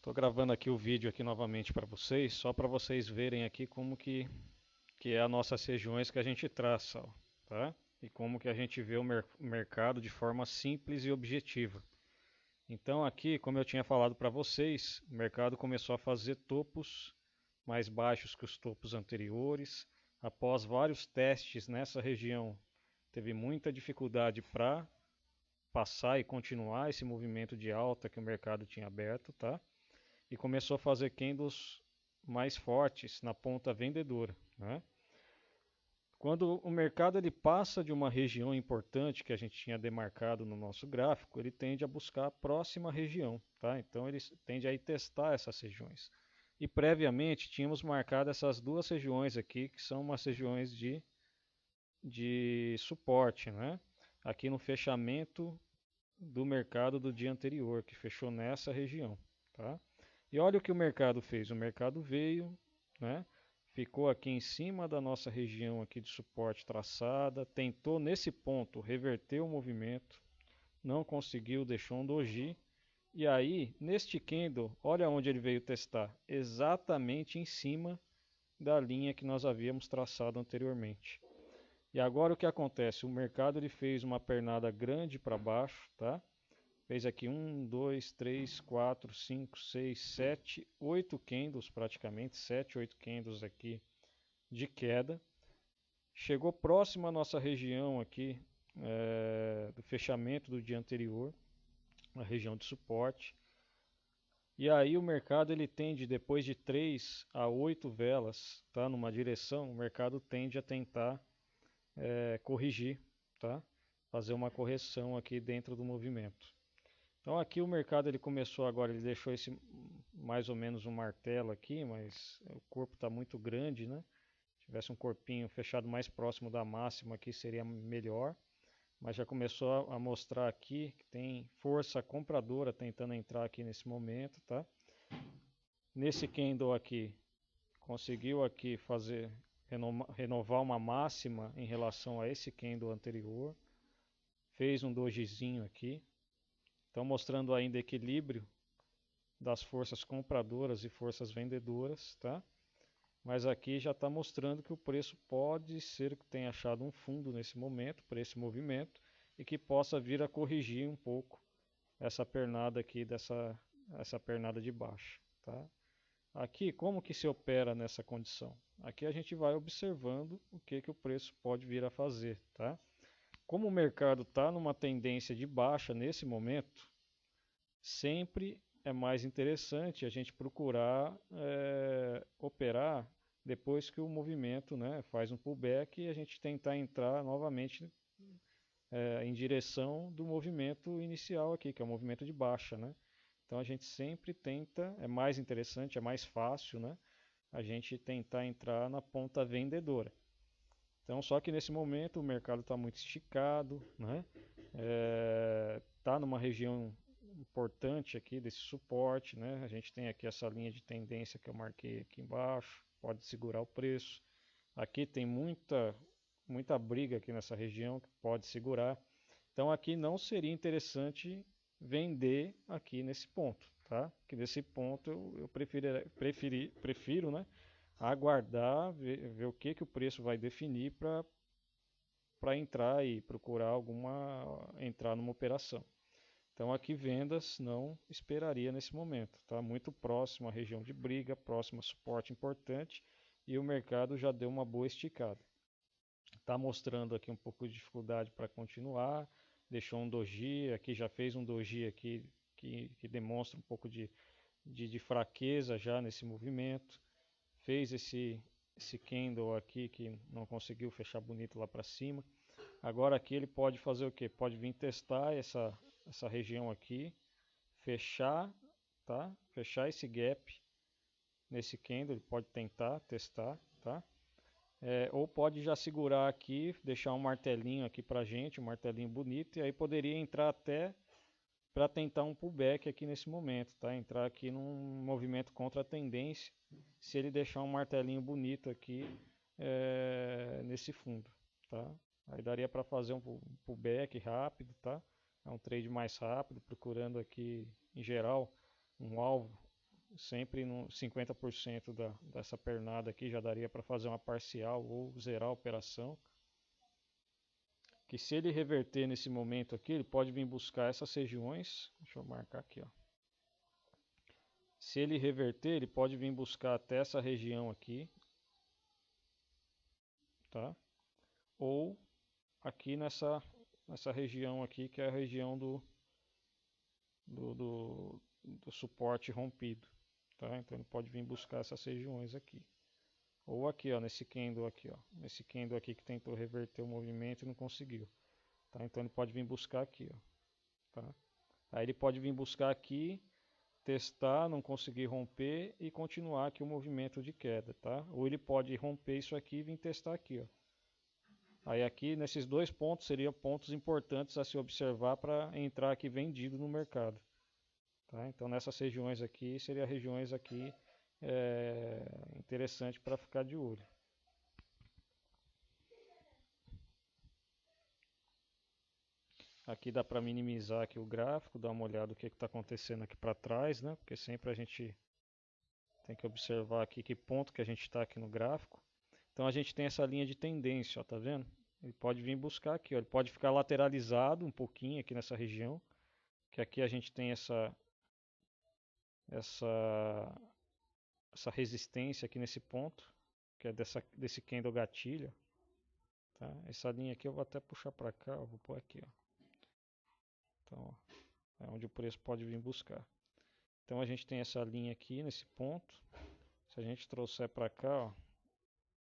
Estou gravando aqui o vídeo aqui novamente para vocês, só para vocês verem aqui como que é as nossas regiões que a gente traça, ó, tá? E como que a gente vê o mercado de forma simples e objetiva. Então aqui, como eu tinha falado para vocês, o mercado começou a fazer topos mais baixos que os topos anteriores. Após vários testes nessa região, teve muita dificuldade para passar e continuar esse movimento de alta que o mercado tinha aberto, tá? E começou a fazer candles mais fortes na ponta vendedora, né? Quando o mercado ele passa de uma região importante que a gente tinha demarcado no nosso gráfico, ele tende a buscar a próxima região, tá? Então ele tende a ir testar essas regiões. E previamente tínhamos marcado essas duas regiões aqui, que são umas regiões de suporte, né? Aqui no fechamento do mercado do dia anterior, que fechou nessa região, tá? E olha o que o mercado fez. O mercado veio, né? Ficou aqui em cima da nossa região aqui de suporte traçada, tentou nesse ponto reverter o movimento, não conseguiu, deixou um doji. E aí, neste candle, olha onde ele veio testar, exatamente em cima da linha que nós havíamos traçado anteriormente. E agora o que acontece? O mercado ele fez uma pernada grande para baixo, tá? Fez aqui 1, 2, 3, 4, 5, 6, 7, 8 candles praticamente, 7, 8 candles aqui de queda. Chegou próximo à nossa região aqui do fechamento do dia anterior, a região de suporte. E aí o mercado ele tende, depois de 3 a 8 velas, tá, numa direção, o mercado tende a tentar corrigir, tá? Fazer uma correção aqui dentro do movimento. Então aqui o mercado ele começou agora, ele deixou esse mais ou menos um martelo aqui, mas o corpo está muito grande, né? Se tivesse um corpinho fechado mais próximo da máxima aqui seria melhor, mas já começou a mostrar aqui que tem força compradora tentando entrar aqui nesse momento, tá? Nesse candle aqui conseguiu aqui fazer renovar uma máxima em relação a esse candle anterior, fez um dojizinho aqui, então mostrando ainda equilíbrio das forças compradoras e forças vendedoras, tá? Mas aqui já está mostrando que o preço pode ser que tenha achado um fundo nesse momento, para esse movimento, e que possa vir a corrigir um pouco essa pernada aqui, essa pernada de baixo, tá? Aqui, como que se opera nessa condição? Aqui a gente vai observando o que o preço pode vir a fazer, tá? Como o mercado está numa tendência de baixa nesse momento, sempre é mais interessante a gente procurar operar depois que o movimento, né, faz um pullback e a gente tentar entrar novamente em direção do movimento inicial aqui, que é o movimento de baixa, né? Então a gente sempre tenta, é mais interessante, é mais fácil, né? A gente tentar entrar na ponta vendedora. Então, só que nesse momento o mercado está muito esticado, né? Está numa região importante aqui desse suporte, né? A gente tem aqui essa linha de tendência que eu marquei aqui embaixo, pode segurar o preço. Aqui tem muita briga aqui nessa região que pode segurar. Então aqui não seria interessante vender aqui nesse ponto, tá? Que nesse ponto eu prefiro, né, aguardar, ver o que o preço vai definir para entrar e procurar entrar numa operação. Então aqui vendas não esperaria nesse momento, tá? Muito próximo à região de briga, próximo a suporte importante e o mercado já deu uma boa esticada. Está mostrando aqui um pouco de dificuldade para continuar, deixou um doji, aqui já fez um doji aqui que demonstra um pouco de fraqueza já nesse movimento, fez esse candle aqui que não conseguiu fechar bonito lá para cima. Agora aqui ele pode fazer o que? Pode vir testar essa região aqui, fechar, tá? Fechar esse gap nesse candle, ele pode tentar testar, tá? Ou pode já segurar aqui, deixar um martelinho aqui pra gente, um martelinho bonito, e aí poderia entrar até para tentar um pullback aqui nesse momento, tá? Entrar aqui num movimento contra a tendência, se ele deixar um martelinho bonito aqui nesse fundo, tá? Aí daria para fazer um pullback rápido, tá? É um trade mais rápido, procurando aqui, em geral, um alvo sempre no 50% dessa pernada aqui já daria para fazer uma parcial ou zerar a operação. Que se ele reverter nesse momento aqui, ele pode vir buscar essas regiões. Deixa eu marcar aqui, ó. Se ele reverter, ele pode vir buscar até essa região aqui, tá? Ou aqui nessa região aqui, que é a região do, do, do suporte rompido, tá? Então ele pode vir buscar essas regiões aqui. Ou aqui, ó, nesse candle aqui, ó. Nesse candle aqui que tentou reverter o movimento e não conseguiu, tá? Então ele pode vir buscar aqui, ó, tá? Aí ele pode vir buscar aqui, testar, não conseguir romper e continuar aqui o movimento de queda, tá? Ou ele pode romper isso aqui e vir testar aqui, ó. Aí aqui nesses dois pontos seriam pontos importantes a se observar para entrar aqui vendido no mercado, tá? Então nessas regiões aqui seriam regiões aqui interessante para ficar de olho. Aqui dá para minimizar aqui o gráfico, dar uma olhada no que está acontecendo aqui para trás, né? Porque sempre a gente tem que observar aqui que ponto que a gente está aqui no gráfico. Então a gente tem essa linha de tendência, ó, tá vendo? Ele pode vir buscar aqui, ó. Ele pode ficar lateralizado um pouquinho aqui nessa região, que aqui a gente tem essa, essa resistência aqui nesse ponto, que é desse candle gatilho, tá? Essa linha aqui eu vou até puxar para cá, ó, vou pôr aqui, ó. Então, ó, é onde o preço pode vir buscar. Então a gente tem essa linha aqui nesse ponto. Se a gente trouxer para cá, ó,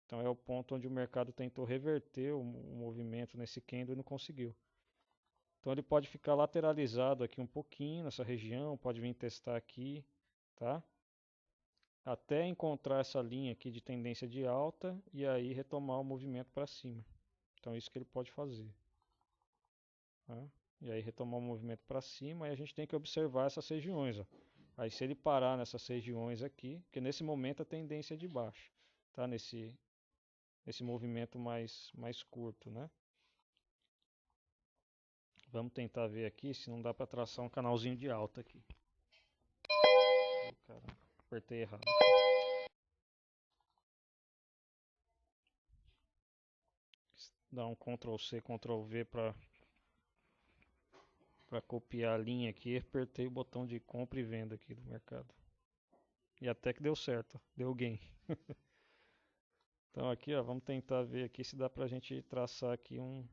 então é o ponto onde o mercado tentou reverter o movimento nesse candle e não conseguiu. Então ele pode ficar lateralizado aqui um pouquinho nessa região, pode vir testar aqui, tá? Até encontrar essa linha aqui de tendência de alta e aí retomar o movimento para cima. Então é isso que ele pode fazer, tá? E aí retomar o movimento para cima e a gente tem que observar essas regiões, ó. Aí se ele parar nessas regiões aqui, porque nesse momento a tendência é de baixo, tá? Nesse movimento mais curto, né? Vamos tentar ver aqui se não dá para traçar um canalzinho de alta aqui. Oh, caramba, apertei errado. Dá um Ctrl C, Ctrl V para copiar a linha aqui. Apertei o botão de compra e venda aqui do mercado. E até que deu certo, deu gain. Então aqui, ó, vamos tentar ver aqui se dá pra gente traçar aqui um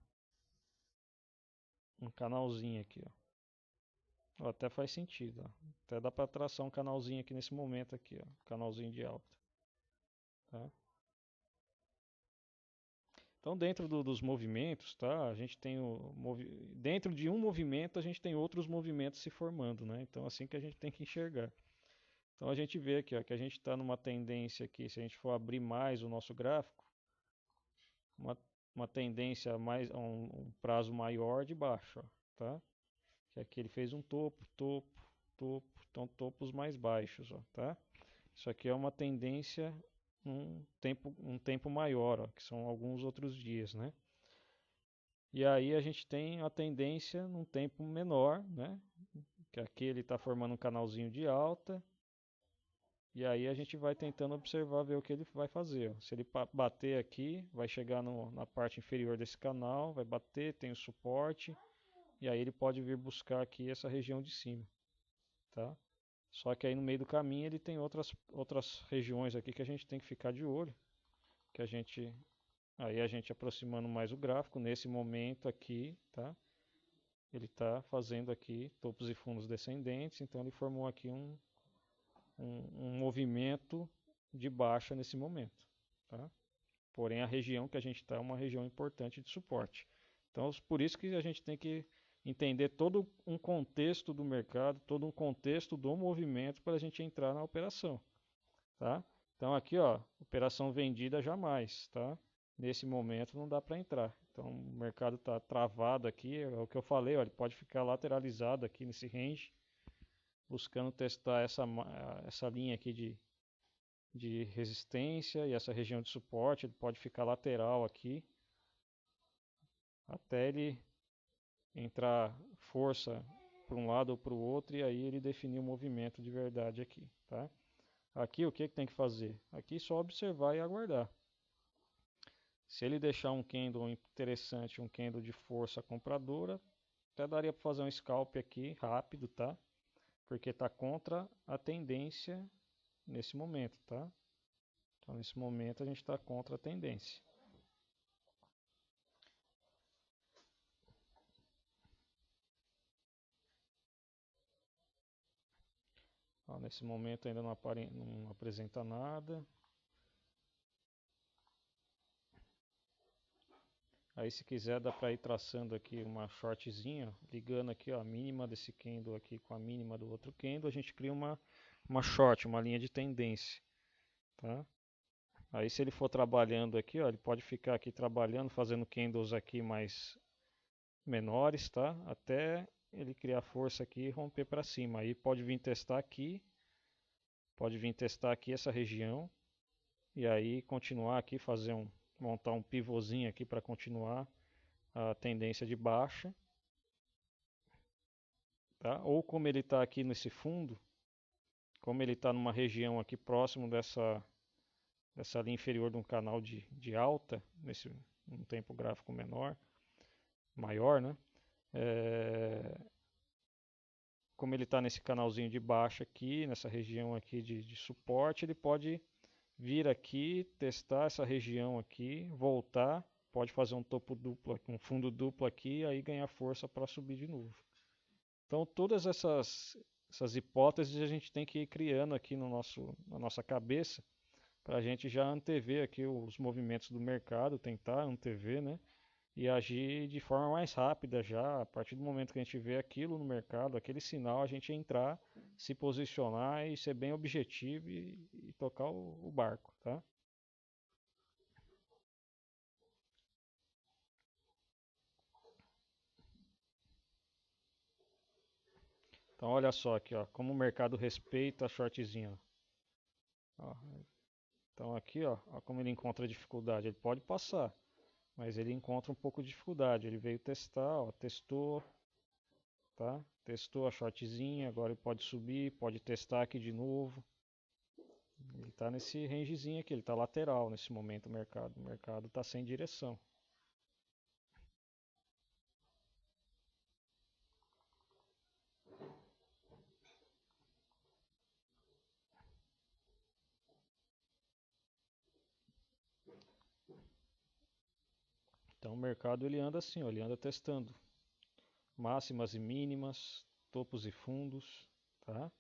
canalzinho aqui, ó. Ó, até faz sentido, ó. Até dá pra traçar um canalzinho aqui nesse momento aqui, ó, canalzinho de alta, tá? Então dentro dos movimentos, tá? A gente tem dentro de um movimento a gente tem outros movimentos se formando, né? Então assim que a gente tem que enxergar. Então a gente vê aqui, ó, que a gente está numa tendência aqui, se a gente for abrir mais o nosso gráfico, uma, uma tendência a um prazo maior de baixo, ó, tá? Que aqui ele fez um topo, topo, topo, então topos mais baixos, ó, tá? Isso aqui é uma tendência um tempo maior, ó, que são alguns outros dias, né? E aí a gente tem a tendência num tempo menor, né? Que aqui ele está formando um canalzinho de alta. E aí a gente vai tentando observar, ver o que ele vai fazer, ó. Se ele bater aqui, vai chegar na parte inferior desse canal, vai bater, tem o suporte. E aí ele pode vir buscar aqui essa região de cima, tá? Só que aí no meio do caminho ele tem outras regiões aqui que a gente tem que ficar de olho. Que aí a gente aproximando mais o gráfico, nesse momento aqui, tá? Ele está fazendo aqui topos e fundos descendentes, então ele formou aqui um movimento de baixa nesse momento, tá? Porém a região que a gente está é uma região importante de suporte. Então por isso que a gente tem que entender todo um contexto do mercado, todo um contexto do movimento para a gente entrar na operação, tá? Então aqui, ó, operação vendida jamais, tá? Nesse momento não dá para entrar. Então o mercado está travado aqui, é o que eu falei, ó, ele pode ficar lateralizado aqui nesse range, buscando testar essa linha aqui de resistência e essa região de suporte. Ele pode ficar lateral aqui até ele entrar força para um lado ou para o outro e aí ele definir o movimento de verdade aqui, tá? Aqui o que que tem que fazer? Aqui só observar e aguardar. Se ele deixar um candle interessante, um candle de força compradora, até daria para fazer um scalp aqui rápido, tá? Porque está contra a tendência nesse momento, tá? Então nesse momento a gente está contra a tendência. Ó, nesse momento ainda não apresenta nada. Aí se quiser dá para ir traçando aqui uma shortzinha, ligando aqui ó, a mínima desse candle aqui com a mínima do outro candle, a gente cria uma short, uma linha de tendência, tá? Aí se ele for trabalhando aqui, ó, ele pode ficar aqui trabalhando, fazendo candles aqui mais menores, tá? Até ele criar força aqui e romper para cima. Aí pode vir testar aqui, essa região e aí continuar aqui, montar um pivôzinho aqui para continuar a tendência de baixa, tá? Ou como ele está aqui nesse fundo, como ele está numa região aqui próximo dessa linha inferior de um canal de alta, nesse um tempo gráfico maior, né? Como ele está nesse canalzinho de baixo aqui, nessa região aqui de suporte, ele pode vir aqui, testar essa região aqui, voltar, pode fazer um topo duplo, um fundo duplo aqui, e aí ganhar força para subir de novo. Então todas essas hipóteses a gente tem que ir criando aqui na nossa cabeça para a gente já antever aqui os movimentos do mercado, tentar antever, né? E agir de forma mais rápida já, a partir do momento que a gente vê aquilo no mercado, aquele sinal, a gente entrar, se posicionar e ser bem objetivo e tocar o barco, tá? Então olha só aqui, ó, como o mercado respeita a shortzinha. Ó. Então aqui, ó, como ele encontra dificuldade, ele pode passar, mas ele encontra um pouco de dificuldade. Ele veio testar, ó, testou, tá? Testou a shortzinha, agora ele pode subir, pode testar aqui de novo. Ele está nesse rangezinho aqui, ele está lateral nesse momento o mercado. O mercado está sem direção. Então o mercado ele anda assim, ó, ele anda testando máximas e mínimas, topos e fundos, tá?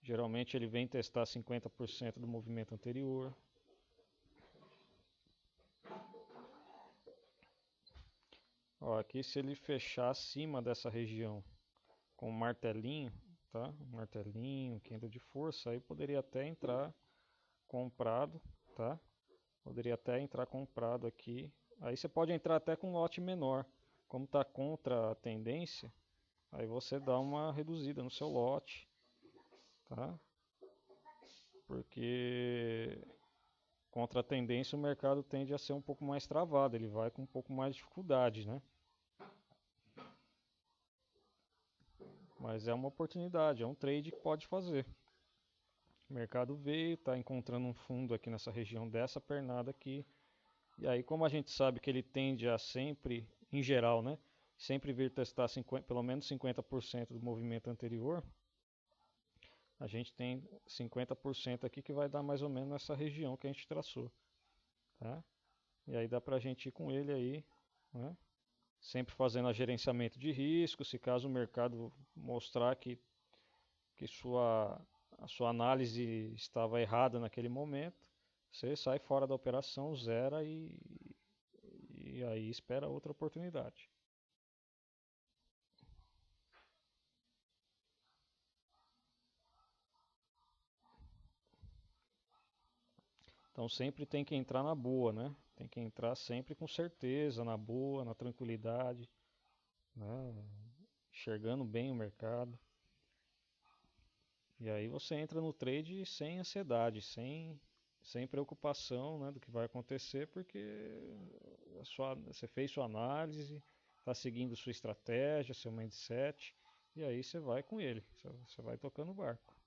Geralmente ele vem testar 50% do movimento anterior. Ó, aqui se ele fechar acima dessa região com um martelinho, tá? Um martelinho, candle de força, aí poderia até entrar comprado, tá? Poderia até entrar comprado aqui. Aí você pode entrar até com um lote menor. Como está contra a tendência, aí você dá uma reduzida no seu lote, tá? Porque contra a tendência o mercado tende a ser um pouco mais travado, ele vai com um pouco mais de dificuldade, né? Mas é uma oportunidade, é um trade que pode fazer. O mercado veio, está encontrando um fundo aqui nessa região dessa pernada aqui. E aí, como a gente sabe que ele tende a sempre, em geral, né? Sempre vir testar pelo menos 50% do movimento anterior, a gente tem 50% aqui que vai dar mais ou menos nessa região que a gente traçou, tá? E aí dá pra gente ir com ele aí, né? Sempre fazendo a gerenciamento de risco, se caso o mercado mostrar que a sua análise estava errada naquele momento, você sai fora da operação, zera e aí espera outra oportunidade. Então sempre tem que entrar na boa, né? Tem que entrar sempre com certeza, na boa, na tranquilidade, né? Enxergando bem o mercado. E aí você entra no trade sem ansiedade, sem preocupação, né, do que vai acontecer, porque você fez sua análise, está seguindo sua estratégia, seu mindset, e aí você vai com ele, você vai tocando o barco.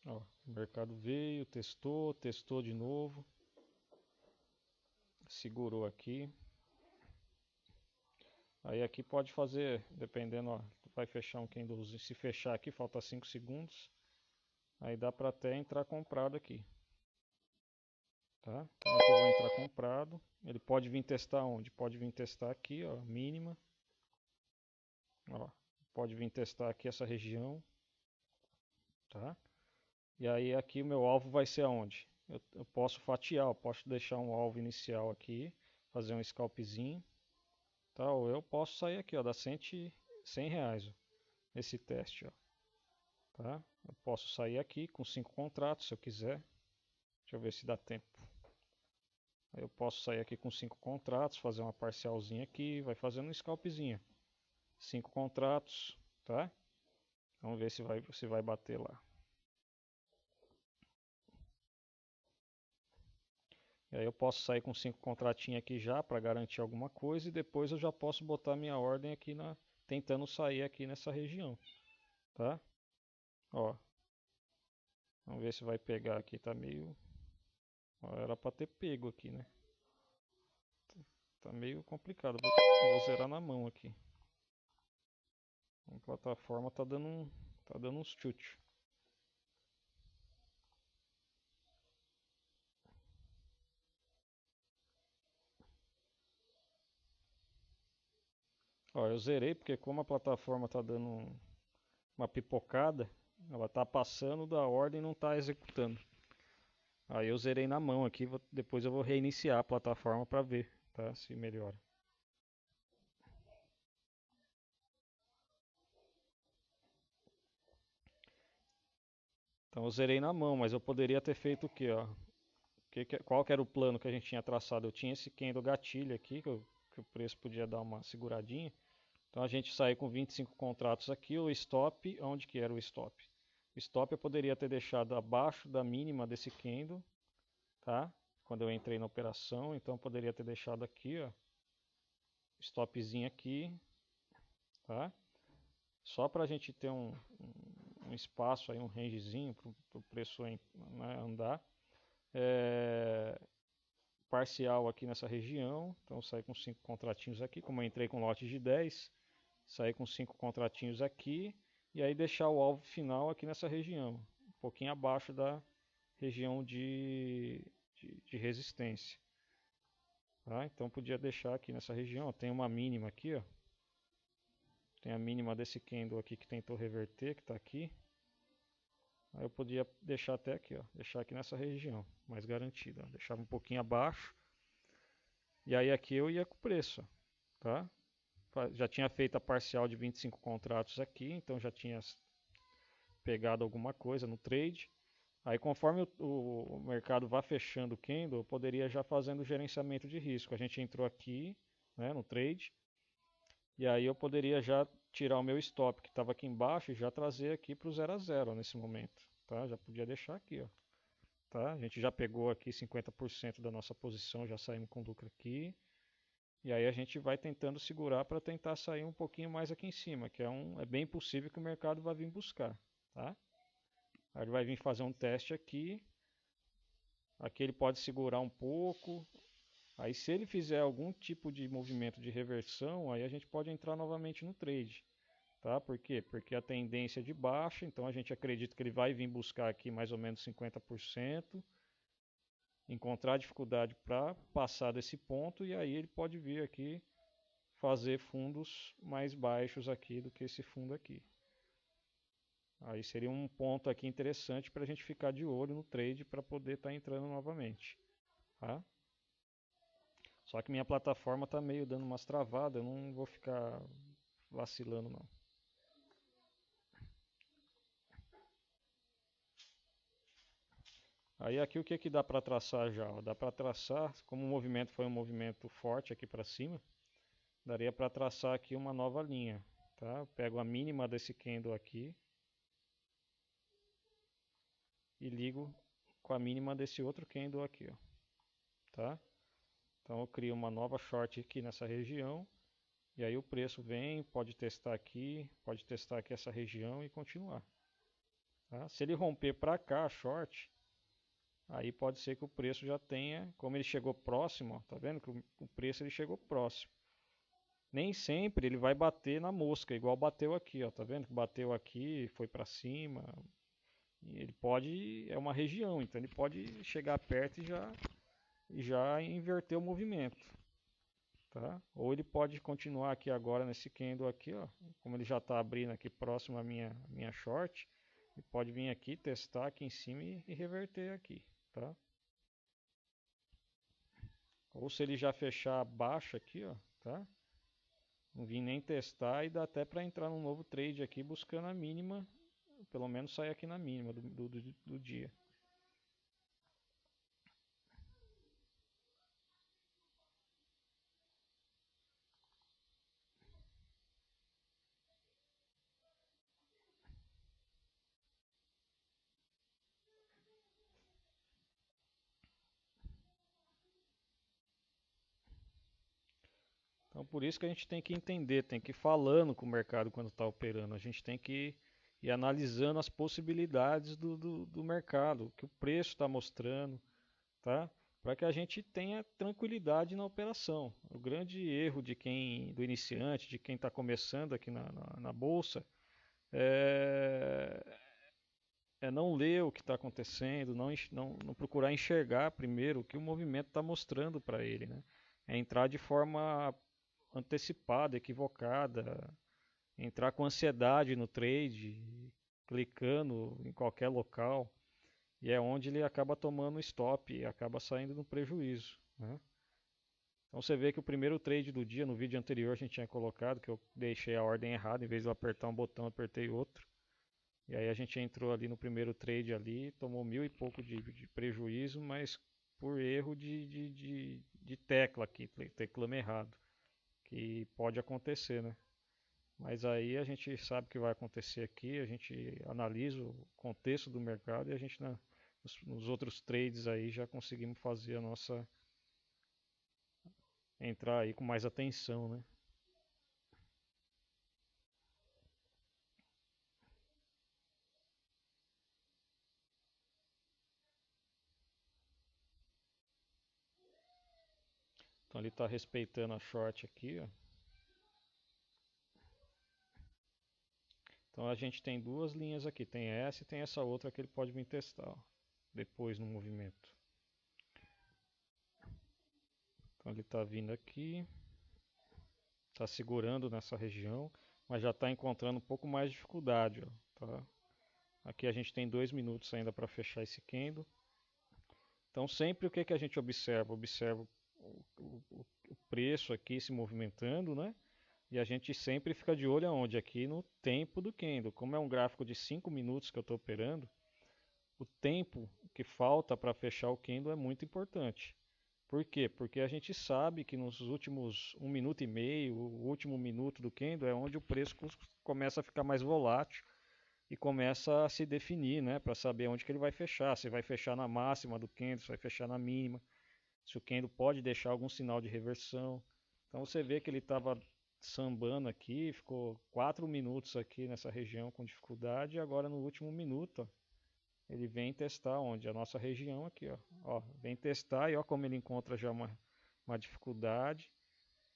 Ó, o mercado veio, testou de novo, segurou aqui. Aí aqui pode fazer, dependendo, ó, vai fechar um candle, se fechar aqui, falta 5 segundos, aí dá para até entrar comprado aqui. Tá? Então aqui eu vou entrar comprado. Ele pode vir testar onde? Pode vir testar aqui, ó, mínima. Ó, pode vir testar aqui essa região, tá? E aí aqui o meu alvo vai ser aonde? Eu posso fatiar, eu posso deixar um alvo inicial aqui, fazer um scalpzinho, tá? Ou eu posso sair aqui, ó, dá 100 reais, ó, esse teste, ó, tá? Eu posso sair aqui com 5 contratos se eu quiser. Deixa eu ver se dá tempo. Aí eu posso sair aqui com 5 contratos, fazer uma parcialzinha aqui, vai fazendo um scalpzinho. 5 contratos, tá? Vamos ver se vai bater lá. E aí eu posso sair com 5 contratinhos aqui já para garantir alguma coisa e depois eu já posso botar minha ordem aqui tentando sair aqui nessa região, tá? Ó, vamos ver se vai pegar aqui, tá meio, ó, era para ter pego aqui, né? Tá meio complicado, vou zerar na mão aqui. A plataforma tá dando uns chute. Ó, eu zerei porque como a plataforma tá dando uma pipocada, ela tá passando da ordem e não tá executando. Aí eu zerei na mão aqui, depois eu vou reiniciar a plataforma para ver, tá? Se melhora. Então eu zerei na mão, mas eu poderia ter feito o quê, ó? Qual que era o plano que a gente tinha traçado? Eu tinha esse candle gatilho aqui, que o preço podia dar uma seguradinha. Então a gente saiu com 25 contratos aqui, o stop, onde que era o stop? O stop eu poderia ter deixado abaixo da mínima desse candle, tá? Quando eu entrei na operação, então eu poderia ter deixado aqui, ó, stopzinho aqui, tá? Só para a gente ter um espaço aí, um rangezinho para o preço, né, andar. Parcial aqui nessa região, então eu saí com 5 contratinhos aqui, como eu entrei com lote de 10, saí com 5 contratinhos aqui, e aí deixar o alvo final aqui nessa região, um pouquinho abaixo da região de resistência. Tá? Então podia deixar aqui nessa região, ó, tem uma mínima aqui, ó. Tem a mínima desse candle aqui que tentou reverter, que está aqui. Aí eu podia deixar até aqui, ó, deixar aqui nessa região, mais garantida. Deixava um pouquinho abaixo. E aí aqui eu ia com o preço, tá? Já tinha feito a parcial de 25 contratos aqui, então já tinha pegado alguma coisa no trade. Aí conforme o mercado vai fechando o candle, eu poderia já fazendo o gerenciamento de risco. A gente entrou aqui, né, no trade, e aí eu poderia já tirar o meu stop que estava aqui embaixo e já trazer aqui para o 0 a 0 nesse momento, tá? Já podia deixar aqui, ó. Tá? A gente já pegou aqui 50% da nossa posição, já saímos com lucro aqui. E aí a gente vai tentando segurar para tentar sair um pouquinho mais aqui em cima, que é bem possível que o mercado vai vir buscar, tá? Aí ele vai vir fazer um teste aqui. Aqui ele pode segurar um pouco. Aí se ele fizer algum tipo de movimento de reversão, aí a gente pode entrar novamente no trade. Tá? Por quê? Porque a tendência é de baixa, então a gente acredita que ele vai vir buscar aqui mais ou menos 50%, encontrar dificuldade para passar desse ponto e aí ele pode vir aqui fazer fundos mais baixos aqui do que esse fundo aqui. Aí seria um ponto aqui interessante para a gente ficar de olho no trade para poder estar entrando novamente. Tá? Só que minha plataforma está meio dando umas travadas, eu não vou ficar vacilando não. Aí aqui o que que dá para traçar já? Dá para traçar, como o movimento foi um movimento forte aqui para cima, daria para traçar aqui uma nova linha. Tá? Eu pego a mínima desse candle aqui. e ligo com a mínima desse outro candle aqui, ó, tá? Então eu crio uma nova short aqui nessa região e aí o preço vem, pode testar aqui essa região e continuar, tá? Se ele romper para cá a short, aí pode ser que o preço já tenha, como ele chegou próximo, ó, tá vendo que o preço ele chegou próximo. Nem sempre ele vai bater na mosca, igual bateu aqui, ó, tá vendo que bateu aqui, foi para cima. E ele pode, é uma região, então ele pode chegar perto e já inverter o movimento, tá? Ou ele pode continuar aqui agora nesse candle aqui, ó, como ele já está abrindo aqui próximo à minha short, ele pode vir aqui testar aqui em cima e reverter aqui, tá? Ou se ele já fechar abaixo aqui, ó, tá? Não vim nem testar e dá até para entrar num novo trade aqui buscando a mínima, pelo menos sair aqui na mínima do dia. Então por isso que a gente tem que entender, tem que ir falando com o mercado quando está operando. A gente tem que ir analisando as possibilidades do mercado, o que o preço está mostrando, tá? Para que a gente tenha tranquilidade na operação. O grande erro do iniciante, de quem está começando aqui na bolsa, é, é não ler o que está acontecendo, não procurar enxergar primeiro o que o movimento está mostrando para ele, né? É entrar de forma antecipada, equivocada, entrar com ansiedade no trade, clicando em qualquer local, e é onde ele acaba tomando stop e acaba saindo no prejuízo, né? Então você vê que o primeiro trade do dia, no vídeo anterior a gente tinha colocado que eu deixei a ordem errada, em vez de eu apertar um botão, eu apertei outro. E aí a gente entrou ali no primeiro trade ali, tomou mil e pouco de prejuízo, mas por erro de tecla aqui, teclamos errado, que pode acontecer, né? Mas aí a gente sabe o que vai acontecer aqui, a gente analisa o contexto do mercado e a gente nos outros trades aí já conseguimos fazer a nossa entrar aí com mais atenção, né? Então ele está respeitando a short aqui, ó. Então a gente tem duas linhas aqui, tem essa e tem essa outra que ele pode vir testar, ó, depois no movimento. Então ele está vindo aqui, está segurando nessa região, mas já está encontrando um pouco mais de dificuldade, ó, tá? Aqui a gente tem 2 minutos ainda para fechar esse candle. Então sempre o que, que a gente observa? Observa o preço aqui se movimentando, né? E a gente sempre fica de olho aonde? Aqui no tempo do candle. Como é um gráfico de 5 minutos que eu estou operando, o tempo que falta para fechar o candle é muito importante. Por quê? Porque a gente sabe que nos últimos 1 minuto e meio, o último minuto do candle é onde o preço começa a ficar mais volátil e começa a se definir, né, para saber onde que ele vai fechar, se vai fechar na máxima do candle, se vai fechar na mínima, se o candle pode deixar algum sinal de reversão. Então você vê que ele estava sambando aqui, ficou 4 minutos aqui nessa região com dificuldade e agora no último minuto, ó, ele vem testar onde? A nossa região aqui, ó. Ó, vem testar e ó como ele encontra já uma dificuldade,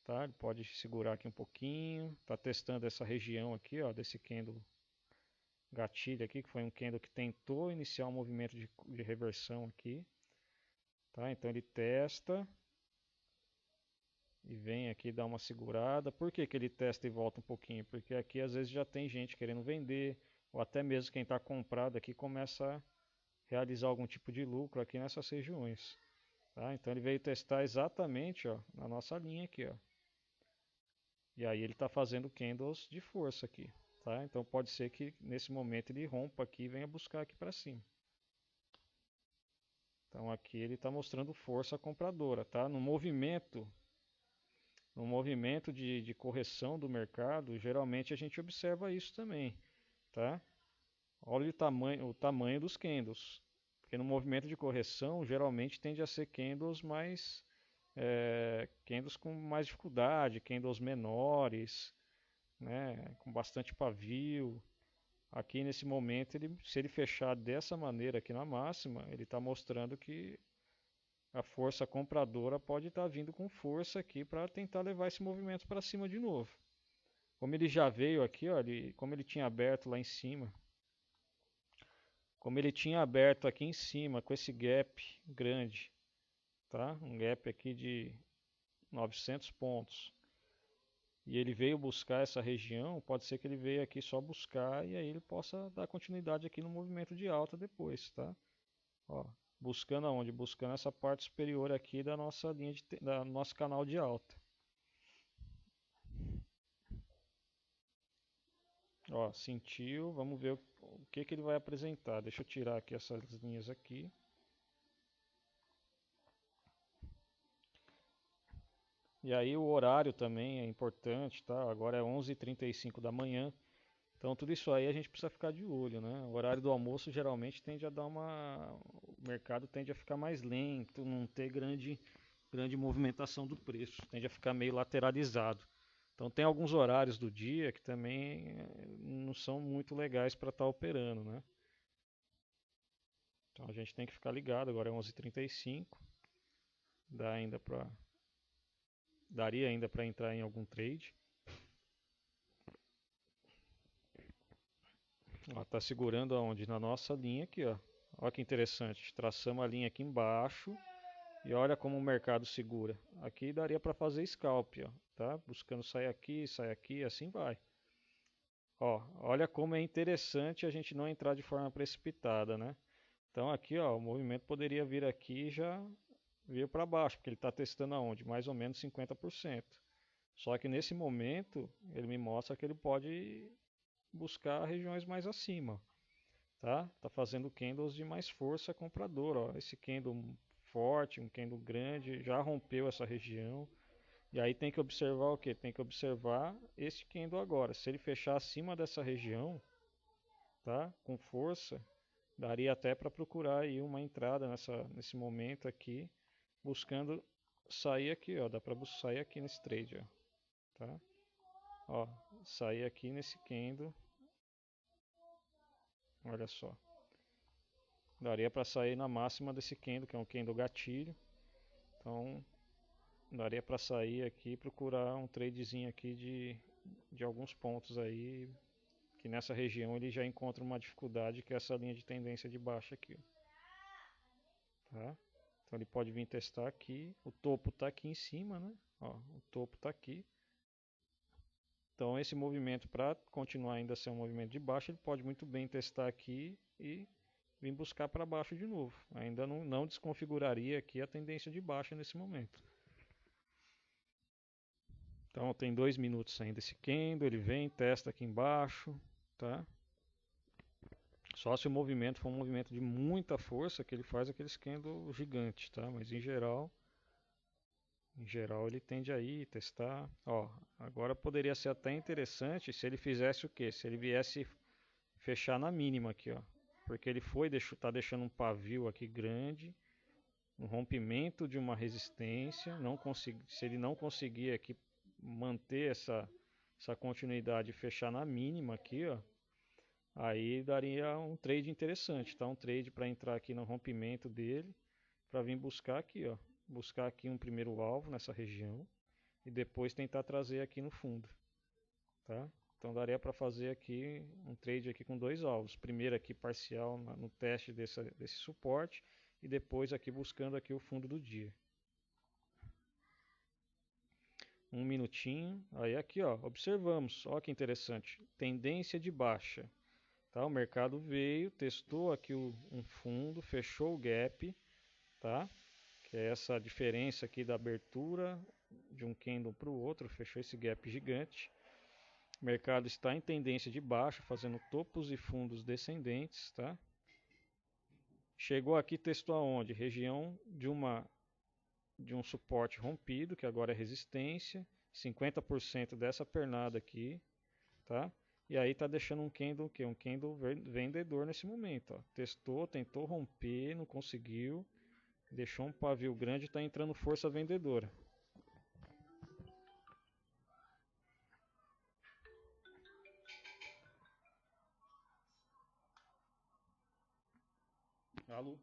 tá? Ele pode segurar aqui um pouquinho, tá testando essa região aqui, ó, desse candle gatilho aqui, que foi um candle que tentou iniciar um movimento de reversão aqui, tá? Então ele testa e vem aqui dar uma segurada. Por que que ele testa e volta um pouquinho? Porque aqui às vezes já tem gente querendo vender, ou até mesmo quem está comprado aqui começa a realizar algum tipo de lucro aqui nessas regiões, tá? Então ele veio testar exatamente, ó, na nossa linha aqui, ó. E aí ele está fazendo candles de força aqui, tá? Então pode ser que nesse momento ele rompa aqui e venha buscar aqui para cima. Então aqui ele está mostrando força compradora, tá? No movimento de correção do mercado, geralmente a gente observa isso também, tá? Olha o tamanho dos candles. Porque no movimento de correção, geralmente tende a ser candles mais candles com mais dificuldade, candles menores, né, com bastante pavio. Aqui nesse momento, se ele fechar dessa maneira aqui na máxima, ele está mostrando que a força compradora pode estar vindo com força aqui para tentar levar esse movimento para cima de novo. Como ele já veio aqui, ó, como ele tinha aberto lá em cima, como ele tinha aberto aqui em cima com esse gap grande, tá? Um gap aqui de 900 pontos. E ele veio buscar essa região, pode ser que ele veio aqui só buscar e aí ele possa dar continuidade aqui no movimento de alta depois, tá? Ó, buscando aonde? Buscando essa parte superior aqui da nossa linha da nosso canal de alta. Ó, sentiu, vamos ver o que que ele vai apresentar. Deixa eu tirar aqui essas linhas aqui. E aí o horário também é importante, tá? Agora é 11h35 da manhã. Então tudo isso aí a gente precisa ficar de olho, né? O horário do almoço geralmente tende a dar uma... O mercado tende a ficar mais lento, não ter grande movimentação do preço. Tende a ficar meio lateralizado. Então tem alguns horários do dia que também não são muito legais para estar operando, né? Então a gente tem que ficar ligado. Agora é 11h35. Daria ainda para entrar em algum trade. Ó, tá segurando aonde? Na nossa linha aqui, ó. Olha que interessante. Traçamos a linha aqui embaixo e olha como o mercado segura. Aqui daria para fazer scalp, ó, tá? Buscando sai aqui, assim vai. Ó, olha como é interessante a gente não entrar de forma precipitada, né? Então aqui, ó, o movimento poderia vir aqui e já vir para baixo, porque ele está testando aonde? Mais ou menos 50%. Só que nesse momento ele me mostra que ele pode buscar regiões mais acima, tá? Tá fazendo candles de mais força compradora, ó. Esse candle forte, um candle grande, já rompeu essa região. E aí tem que observar o que? Tem que observar esse candle agora. Se ele fechar acima dessa região, tá? Com força, daria até para procurar aí uma entrada nesse momento aqui, buscando sair aqui, ó. Dá para sair aqui nesse trade, ó, tá? Ó, sair aqui nesse candle. Olha só. Daria para sair na máxima desse candle, que é um candle gatilho. Então, daria para sair aqui e procurar um tradezinho aqui de alguns pontos aí, que nessa região ele já encontra uma dificuldade, que é essa linha de tendência de baixa aqui, ó, tá? Então ele pode vir testar aqui, o topo está aqui em cima, né? Ó, o topo está aqui. Então esse movimento, para continuar ainda a ser um movimento de baixa, ele pode muito bem testar aqui e vir buscar para baixo de novo. Ainda não desconfiguraria aqui a tendência de baixa nesse momento. Então tem 2 minutos ainda esse candle, ele vem, testa aqui embaixo, tá? Só se o movimento for um movimento de muita força que ele faz aqueles candles gigantes, tá? Mas em geral ele tende a ir testar. Ó, agora poderia ser até interessante se ele fizesse o quê? Se ele viesse fechar na mínima aqui, ó. Porque ele tá deixando um pavio aqui grande, um rompimento de uma resistência, se ele não conseguir aqui manter essa continuidade e fechar na mínima aqui, ó, aí daria um trade interessante, tá? Um trade para entrar aqui no rompimento dele, para vir buscar aqui, ó, buscar aqui um primeiro alvo nessa região e depois tentar trazer aqui no fundo, tá? Então daria para fazer aqui um trade aqui com 2 alvos, primeiro aqui parcial no teste desse suporte e depois aqui buscando aqui o fundo do dia. Um minutinho, aí aqui, ó, observamos, ó que interessante, tendência de baixa, tá? O mercado veio, testou aqui um fundo, fechou o gap, tá? Que é essa diferença aqui da abertura de um candle para o outro, fechou esse gap gigante. O mercado está em tendência de baixa, fazendo topos e fundos descendentes, tá? Chegou aqui, testou aonde? Região de um suporte rompido, que agora é resistência, 50% dessa pernada aqui, tá? E aí tá deixando um candle o quê? Um candle vendedor nesse momento. Ó. Testou, tentou romper, não conseguiu. Deixou um pavio grande e está entrando força vendedora. Alô?